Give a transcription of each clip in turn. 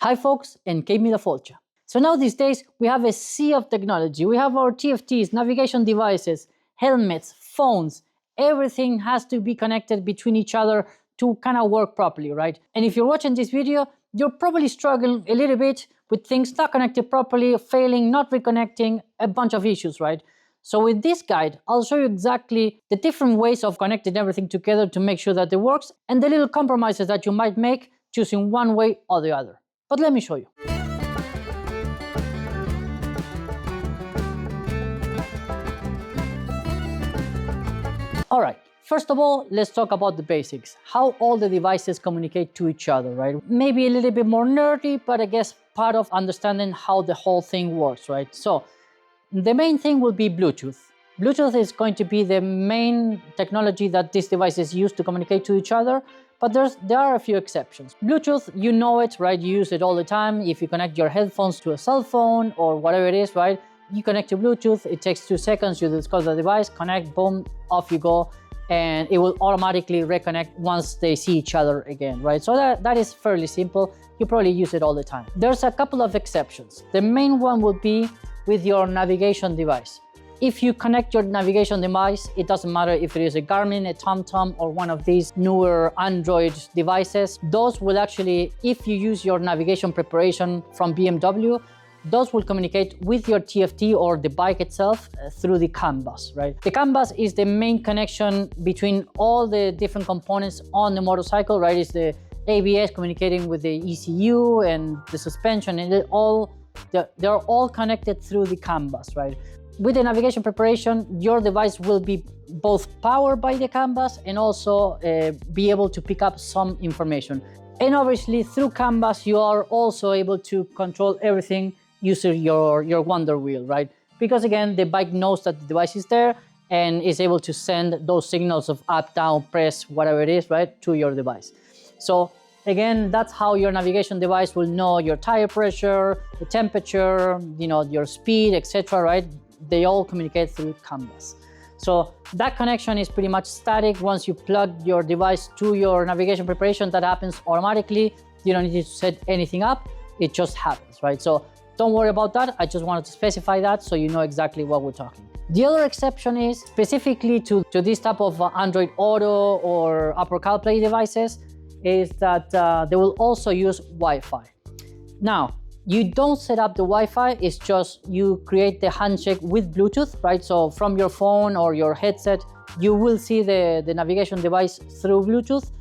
Hi folks, and Céad Míle Fáilte. So now these days we have a sea of technology. We have our TFTs, navigation devices, helmets, phones. Everything has to be connected between each other to kind of work properly, right? And if you're watching this video, you're probably struggling a little bit with things not connected properly, failing, not reconnecting, a bunch of issues, right? So with this guide, I'll show you exactly the different ways of connecting everything together to make sure that it works, and the little compromises that you might make choosing one way or the other. But let me show you. All right, first of all, let's talk about the basics. How all the devices communicate to each other, right? Maybe a little bit more nerdy, but I guess part of understanding how the whole thing works, right? So the main thing will be Bluetooth. Bluetooth is going to be the main technology that these devices use to communicate to each other, but there are a few exceptions. Bluetooth, you know it, right? You use it all the time. If you connect your headphones to a cell phone or whatever it is, right? You connect to Bluetooth, it takes 2 seconds, you discuss the device, connect, boom, off you go, and it will automatically reconnect once they see each other again, right? So that is fairly simple. You probably use it all the time. There's a couple of exceptions. The main one would be with your navigation device. If you connect your navigation device, it doesn't matter if it is a Garmin, a TomTom, or one of these newer Android devices, those will actually, if you use your navigation preparation from BMW, those will communicate with your TFT or the bike itself through the CAN bus, right? The CAN bus is the main connection between all the different components on the motorcycle, right? It's the ABS communicating with the ECU and the suspension, and they're all connected through the CAN bus, right? With the navigation preparation, your device will be both powered by the CAN bus and also be able to pick up some information. And obviously through CAN bus, you are also able to control everything using your wonder wheel, right? Because again, the bike knows that the device is there and is able to send those signals of up, down, press, whatever it is, right, to your device. So again, that's how your navigation device will know your tire pressure, the temperature, your speed, etc., right? They all communicate through CAN bus. So that connection is pretty much static. Once you plug your device to your navigation preparation, that happens automatically. You don't need to set anything up. It just happens, right? So don't worry about that. I just wanted to specify that so you know exactly what we're talking. The other exception is specifically to this type of Android Auto or Apple CarPlay devices is that they will also use Wi-Fi. Now, you don't set up the Wi-Fi, it's just you create the handshake with Bluetooth, right? So from your phone or your headset, you will see the navigation device through Bluetooth.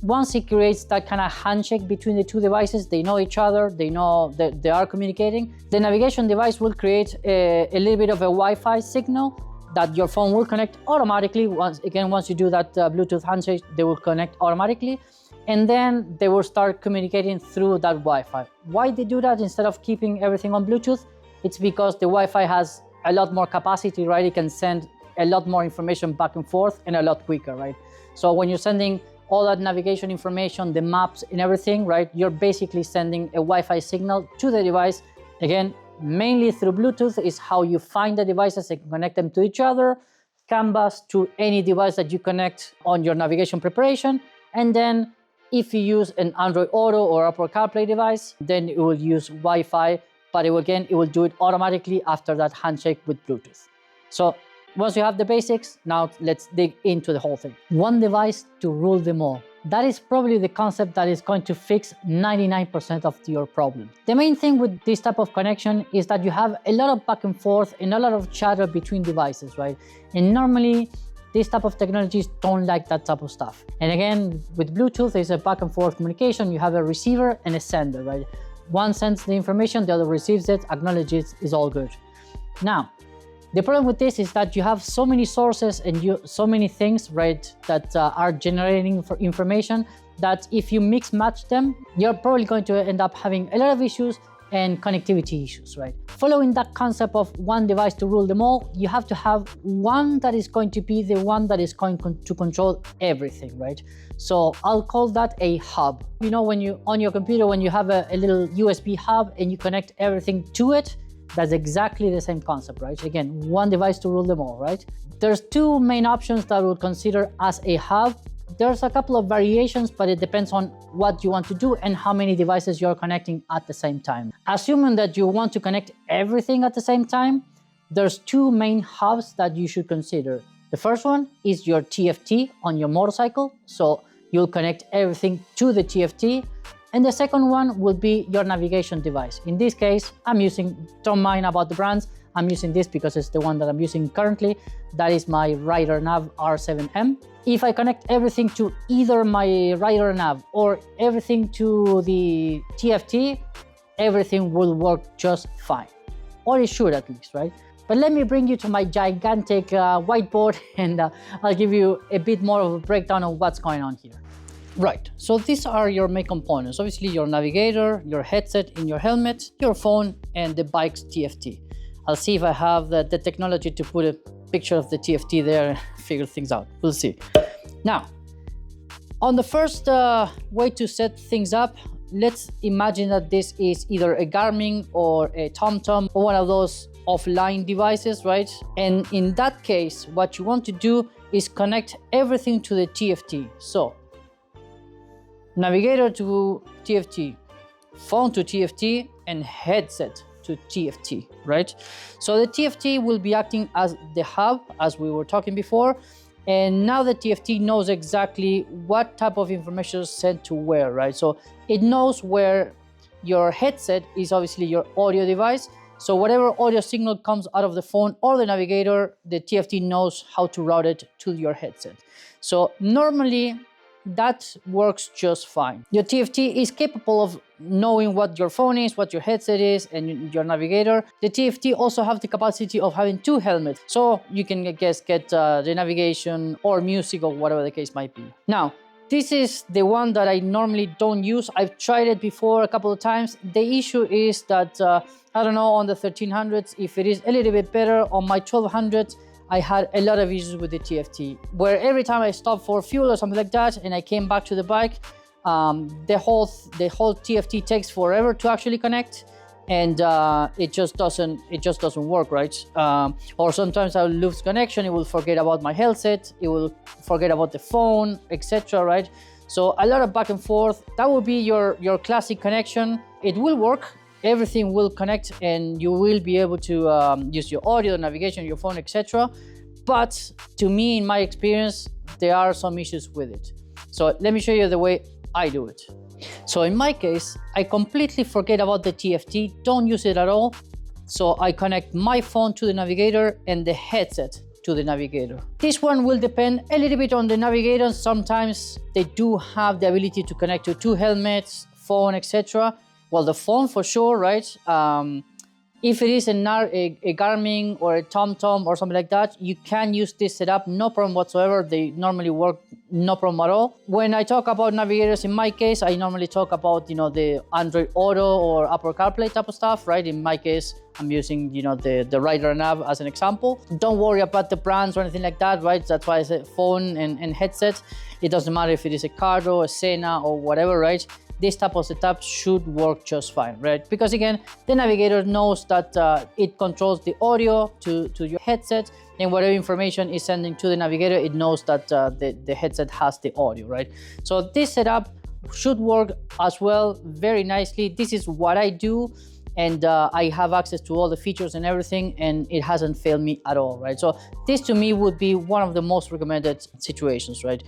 Once it creates that kind of handshake between the two devices, they know each other, they know that they are communicating. The navigation device will create a little bit of a Wi-Fi signal that your phone will connect automatically. Once you do that Bluetooth handshake, they will connect automatically. And then they will start communicating through that Wi-Fi. Why they do that instead of keeping everything on Bluetooth? It's because the Wi-Fi has a lot more capacity, right? It can send a lot more information back and forth and a lot quicker, right? So when you're sending all that navigation information, the maps and everything, right? You're basically sending a Wi-Fi signal to the device. Again, mainly through Bluetooth is how you find the devices and connect them to each other. CAN bus to any device that you connect on your navigation preparation. And then if you use an Android Auto or Apple CarPlay device, then it will use Wi-Fi, but it will do it automatically after that handshake with Bluetooth. So once you have the basics, now let's dig into the whole thing. One device to rule them all. That is probably the concept that is going to fix 99% of your problem. The main thing with this type of connection is that you have a lot of back and forth and a lot of chatter between devices, right? And normally, these type of technologies don't like that type of stuff. And again, with Bluetooth, there's a back and forth communication. You have a receiver and a sender, right? One sends the information, the other receives it, acknowledges it, is all good. Now, the problem with this is that you have so many sources and so many things, right, that are generating information that if you mix match them, you're probably going to end up having a lot of issues and connectivity issues, right? Following that concept of one device to rule them all, you have to have one that is going to be the one that is going to control everything, right? So I'll call that a hub. When you on your computer, when you have a little USB hub and you connect everything to it, that's exactly the same concept, right? Again, one device to rule them all, right? There's two main options that we'll consider as a hub. There's a couple of variations, but it depends on what you want to do and how many devices you're connecting at the same time. Assuming that you want to connect everything at the same time, there's two main hubs that you should consider. The first one is your TFT on your motorcycle, so you'll connect everything to the TFT. And the second one will be your navigation device. In this case, don't mind about the brands, I'm using this because it's the one that I'm using currently. That is my Rider Nav R7M. If I connect everything to either my Rider Nav or everything to the TFT, everything will work just fine. Or it should at least, right? But let me bring you to my gigantic whiteboard and I'll give you a bit more of a breakdown of what's going on here. Right, so these are your main components. Obviously your navigator, your headset in your helmet, your phone, and the bike's TFT. I'll see if I have the technology to put a picture of the TFT there and figure things out. We'll see. Now, on the first way to set things up, let's imagine that this is either a Garmin or a TomTom or one of those offline devices, right? And in that case, what you want to do is connect everything to the TFT. So, navigator to TFT, phone to TFT, and headset to TFT, right? So the TFT will be acting as the hub, as we were talking before, and now the TFT knows exactly what type of information is sent to where, right? So it knows where your headset is, obviously your audio device. So whatever audio signal comes out of the phone or the navigator, the TFT knows how to route it to your headset. So normally that works just fine. Your TFT is capable of knowing what your phone is, what your headset is, and your navigator. The TFT also have the capacity of having two helmets, so you can, I guess, get the navigation or music or whatever the case might be. Now, this is the one that I normally don't use. I've tried it before a couple of times. The issue is that, I don't know, on the 1300s, if it is a little bit better. On my 1200s, I had a lot of issues with the TFT, where every time I stopped for fuel or something like that, and I came back to the bike, the whole TFT takes forever to actually connect, and it just doesn't work, right? Or sometimes I'll lose connection. It will forget about my headset. It will forget about the phone, etc. Right? So a lot of back and forth. That will be your classic connection. It will work. Everything will connect and you will be able to use your audio, navigation, your phone, etc. But to me, in my experience, there are some issues with it. So let me show you the way I do it. So in my case, I completely forget about the TFT, don't use it at all. So I connect my phone to the navigator and the headset to the navigator. This one will depend a little bit on the navigator. Sometimes they do have the ability to connect to two helmets, phone, etc. Well, the phone for sure, right? If it is a Garmin or a TomTom or something like that, you can use this setup, no problem whatsoever. They normally work, no problem at all. When I talk about navigators, in my case, I normally talk about, the Android Auto or Apple CarPlay type of stuff, right? In my case, I'm using, the Rider Nav as an example. Don't worry about the brands or anything like that, right? That's why I said phone and headset. It doesn't matter if it is a Cardo, a Sena, or whatever, right? This type of setup should work just fine, right? Because again, the navigator knows that it controls the audio to your headset, and whatever information is sending to the navigator, it knows that the headset has the audio, right? So this setup should work as well very nicely. This is what I do, and I have access to all the features and everything, and it hasn't failed me at all, right? So this to me would be one of the most recommended situations, right?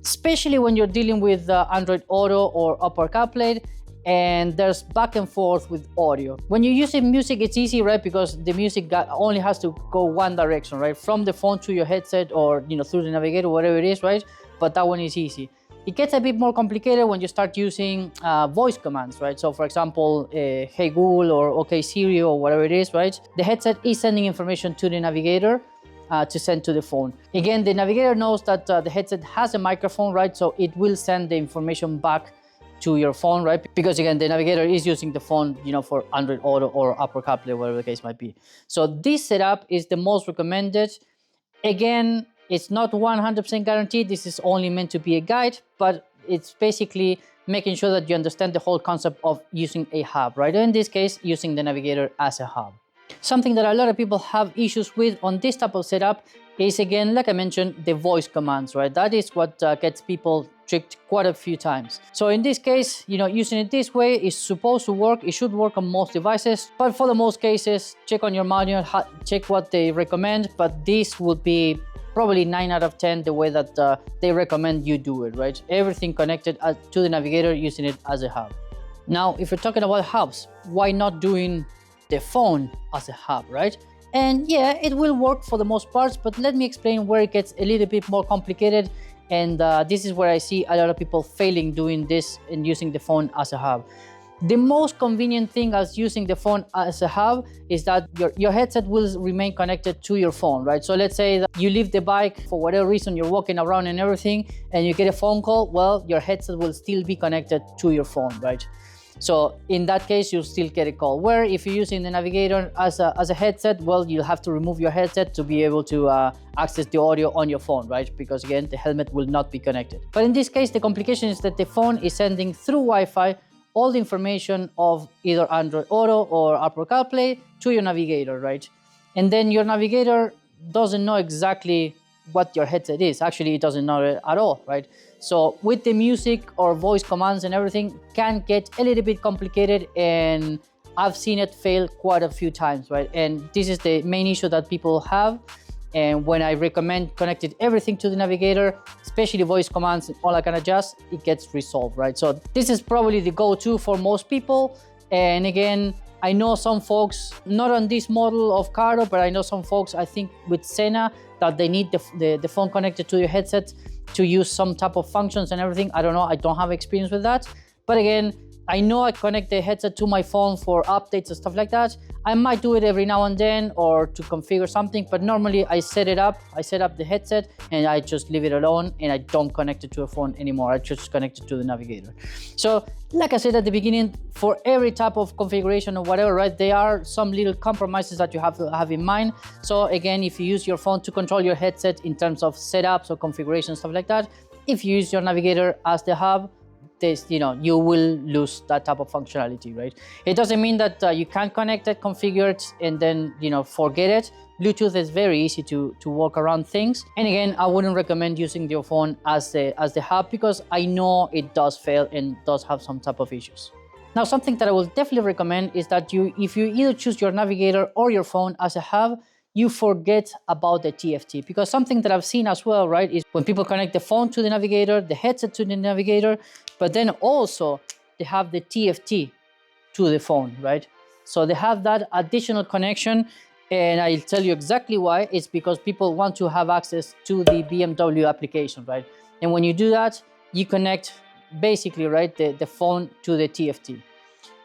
Especially when you're dealing with Android Auto or Apple CarPlay, and there's back and forth with audio. When you're using music, it's easy, right? Because the music only has to go one direction, right? From the phone to your headset or, through the navigator, whatever it is, right? But that one is easy. It gets a bit more complicated when you start using voice commands, right? So for example, Hey Google or OK Siri or whatever it is, right? The headset is sending information to the navigator to send to the phone. Again, the navigator knows that the headset has a microphone, right? So it will send the information back to your phone, right? Because again, the navigator is using the phone, for Android Auto or Apple CarPlay, whatever the case might be. So this setup is the most recommended. Again, it's not 100% guaranteed. This is only meant to be a guide, but it's basically making sure that you understand the whole concept of using a hub, right? In this case, using the navigator as a hub. Something that a lot of people have issues with on this type of setup is, again, like I mentioned, the voice commands, right? That is what gets people tricked quite a few times. So in this case, using it this way is supposed to work. It should work on most devices, but for the most cases, check on your manual, check what they recommend, but this would be probably 9 out of 10 the way that they recommend you do it, right? Everything connected to the navigator, using it as a hub. Now, if we're talking about hubs, why not doing the phone as a hub, right? And yeah, it will work for the most parts, but let me explain where it gets a little bit more complicated. And this is where I see a lot of people failing doing this and using the phone as a hub. The most convenient thing as using the phone as a hub is that your headset will remain connected to your phone, right? So let's say that you leave the bike for whatever reason, you're walking around and everything, and you get a phone call, well, your headset will still be connected to your phone, right? So in that case, you'll still get a call. Where if you're using the navigator as a headset, well, you'll have to remove your headset to be able to access the audio on your phone, right? Because again, the helmet will not be connected. But in this case, the complication is that the phone is sending through Wi-Fi all the information of either Android Auto or Apple CarPlay to your navigator, right? And then your navigator doesn't know exactly what your headset is. Actually, it doesn't know it at all, right? So with the music or voice commands and everything can get a little bit complicated, and I've seen it fail quite a few times, right? And this is the main issue that people have. And when I recommend connecting everything to the navigator, especially voice commands, all I can adjust, it gets resolved, right? So this is probably the go-to for most people. And again, I know some folks, not on this model of Cardo, but I know some folks, I think with Senna, that they need the phone connected to your headset to use some type of functions and everything. I don't know, I don't have experience with that. But again, I know I connect the headset to my phone for updates and stuff like that. I might do it every now and then or to configure something, but normally I set up the headset and I just leave it alone, and I don't connect it to a phone anymore. I just connect it to the navigator. So like I said at the beginning, for every type of configuration or whatever, right, there are some little compromises that you have to have in mind. So again, if you use your phone to control your headset in terms of setups or configuration, stuff like that, if you use your navigator as the hub, you will lose that type of functionality, right? It doesn't mean that you can't connect it, configure it, and then forget it. Bluetooth is very easy to work around things. And again, I wouldn't recommend using your phone as the hub, because I know it does fail and does have some type of issues. Now, something that I will definitely recommend is that if you either choose your navigator or your phone as a hub, you forget about the TFT, because something that I've seen as well, right, is when people connect the phone to the navigator, the headset to the navigator, but then also they have the TFT to the phone, right? So they have that additional connection, and I'll tell you exactly why. It's because people want to have access to the BMW application, right? And when you do that, you connect basically, right, the phone to the TFT.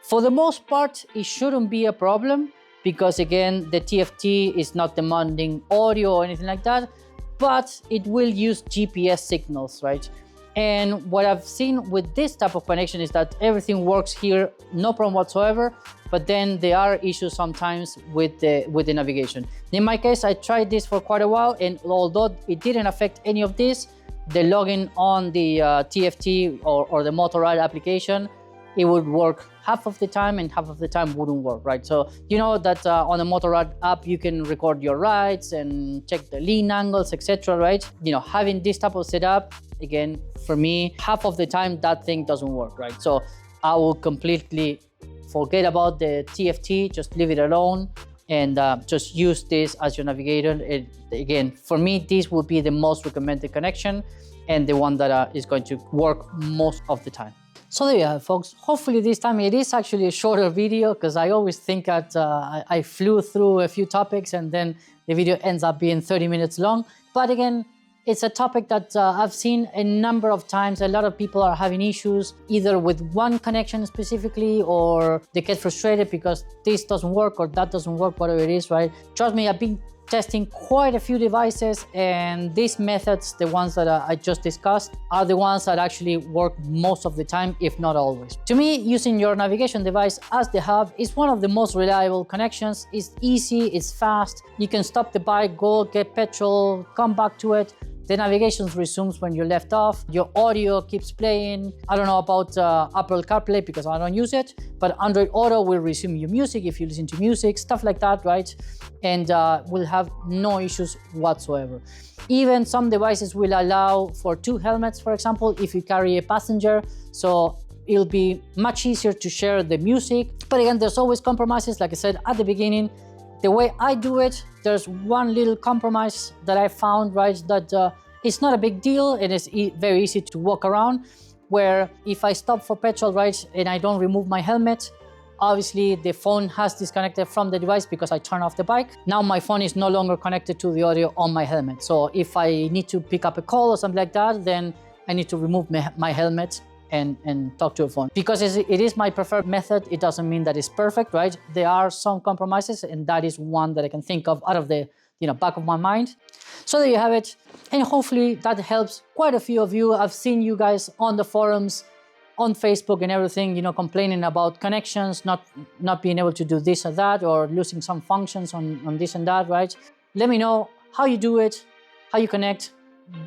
For the most part, it shouldn't be a problem, because again, the TFT is not demanding audio or anything like that, but it will use GPS signals, right? And what I've seen with this type of connection is that everything works here, no problem whatsoever, but then there are issues sometimes with the navigation. In my case, I tried this for quite a while, and although it didn't affect any of this, the login on the TFT or the Motorrad application, it would work half of the time and half of the time wouldn't work, right? So you know that on the Motorrad app, you can record your rides and check the lean angles, etc., right? Having this type of setup, again, for me, half of the time that thing doesn't work, right? So I will completely forget about the TFT, just leave it alone, and just use this as your navigator. Again, for me, this will be the most recommended connection and the one that is going to work most of the time. So there you have it, folks. Hopefully this time it is actually a shorter video, because I always think that I flew through a few topics and then the video ends up being 30 minutes long. But again, it's a topic that I've seen a number of times. A lot of people are having issues either with one connection specifically, or they get frustrated because this doesn't work or that doesn't work, whatever it is, right? Trust me, I've been testing quite a few devices, and these methods, the ones that I just discussed, are the ones that actually work most of the time, if not always. To me, using your navigation device as the hub is one of the most reliable connections. It's easy, it's fast. You can stop the bike, go get petrol, come back to it. The navigation resumes when you left off. Your audio keeps playing. I don't know about Apple CarPlay because I don't use it, but Android Auto will resume your music if you listen to music, stuff like that, right? And we'll have no issues whatsoever. Even some devices will allow for 2 helmets, for example, if you carry a passenger. So it'll be much easier to share the music. But again, there's always compromises. Like I said at the beginning, the way I do it, there's one little compromise that I found, right, that it's not a big deal. It is very easy to walk around, where if I stop for petrol, right, and I don't remove my helmet, obviously the phone has disconnected from the device because I turn off the bike. Now my phone is no longer connected to the audio on my helmet. So if I need to pick up a call or something like that, then I need to remove my helmet and talk to a phone. Because it is my preferred method, it doesn't mean that it's perfect, right? There are some compromises, and that is one that I can think of out of the back of my mind. So there you have it, and hopefully that helps quite a few of you. I've seen you guys on the forums, on Facebook and everything, complaining about connections, not being able to do this or that, or losing some functions on this and that, right? Let me know how you do it, how you connect.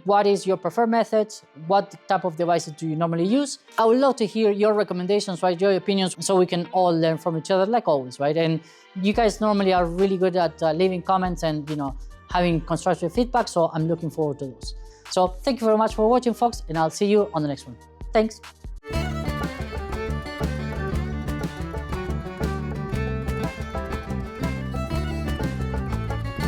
What is your preferred method? What type of devices do you normally use? I would love to hear your recommendations, right? Your opinions, so we can all learn from each other, like always, right? And you guys normally are really good at leaving comments and having constructive feedback. So I'm looking forward to those. So thank you very much for watching, folks, and I'll see you on the next one. Thanks.